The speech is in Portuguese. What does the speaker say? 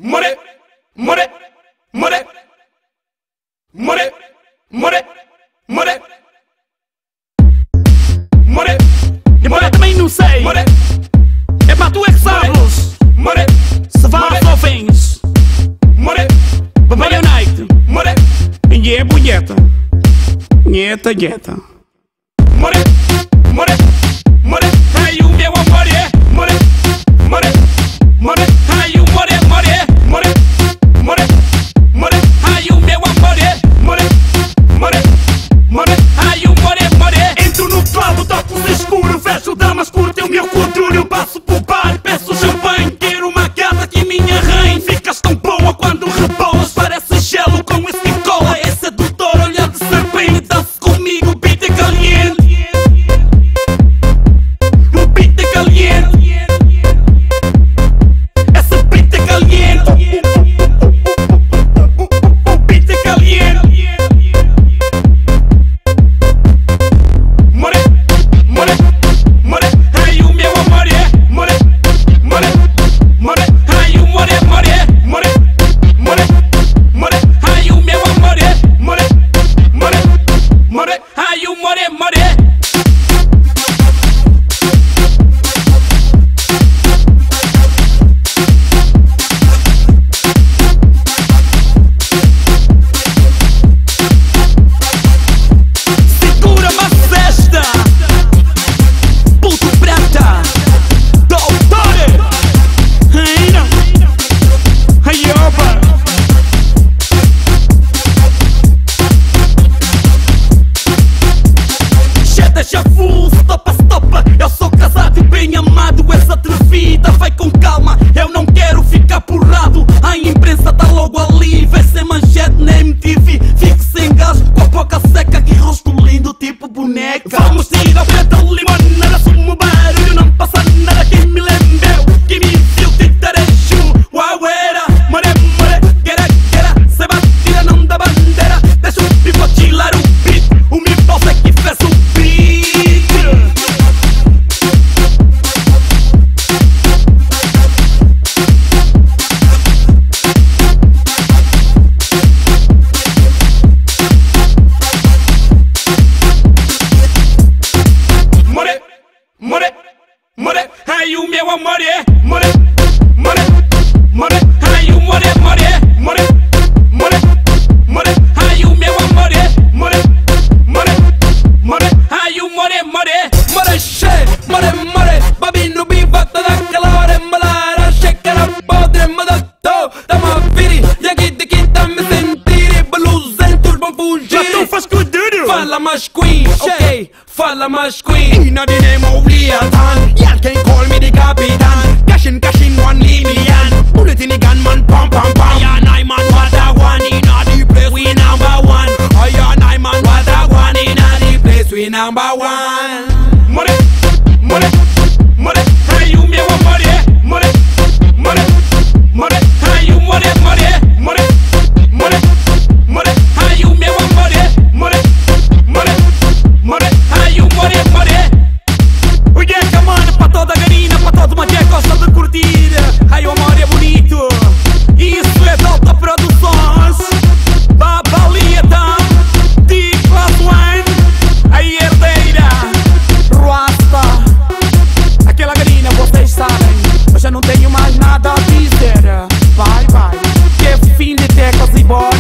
More, more, more, more, more, more. More, Embora também não sei, more, é para tu é que sabes. more, Se vais ou vens, more, Babai Unite, more, e é bunheta, nheta, nheta. more, more, more. Ai o meu amor é more, more, more. Ai o more, more, more, more, more. Ai o meu amor é more, more, more. Ai o more, more. Entro no clube, toco escuro, vejo damas, curtem o meu cultura. Eu passo por bar, peço champanhe, quero uma gata que minha rainha. Ficas tão boa quando rebolas, parece gelo com esse cola. É sedutor, olhar de serpente, dança comigo, beat é caliente. O beat é caliente. Esse beat é caliente. O beat é caliente. More, more, more. Ai o meu amor é more, more, more. Ai o more, more, more, more, more. Ai o meu amor é more, more, more. Ai o more, more. Segura uma cesta, puto prata, doutore. Ai não, ai opa. Cheta já full, stopa, stopa. Eu sou casado e bem amado. Essa atrevida vai com calma, eu não quero ficar porrado. A imprensa tá logo ali, vai ser manchete na MTV. Fico sem gás, com a boca seca, que rosto lindo tipo boneca. Vamos tirar o preto limão, nada sumo barulho, não passa nada que me lembreu. Que me viu titarejo, uauera. More, more, guera, guera. Se batida não dá bandeira, deixa o pivote tirar o beat. O meu boss é que fez o beat. More, more, more. Ai o meu amor é more, more, more. Ai o more, more, more, more, more. Ai o meu amor é more, more, more. Ai o more, more, more, che, more, more. Babi no biva toda aquela hora embalar, achei que era podre, mas eu tô, tamo a vir. E aqui de quem tá me sentir, beluzentos vão fugir. Tu faz com duro. Fala mais queen, ok, fala mais queen. Inna the name of Leatan, y'all can call me the Capitan. Cashin', cashin' 1 million. Bullet in the gunman, pam pam pam. I and I man, what I want in the place, we number one. I and I man, what I want in the place, we number one. More, more, more. Ai o meu amor é more, more, more. Ai o more, more, more, more, more. Ai o meu amor é more, more, more. Ai o more, more. O Gecka, mano, para toda a garina, para todo mundo que gosta de curtir. Ai, o amor é bonito. Isso é Delta Produções. Babalieta, D-Class One, a herdeira, Rasta. Aquela garina, vocês sabem, eu já não tenho mais nada a dizer. Vai, vai, que é fim de teclas e bolas.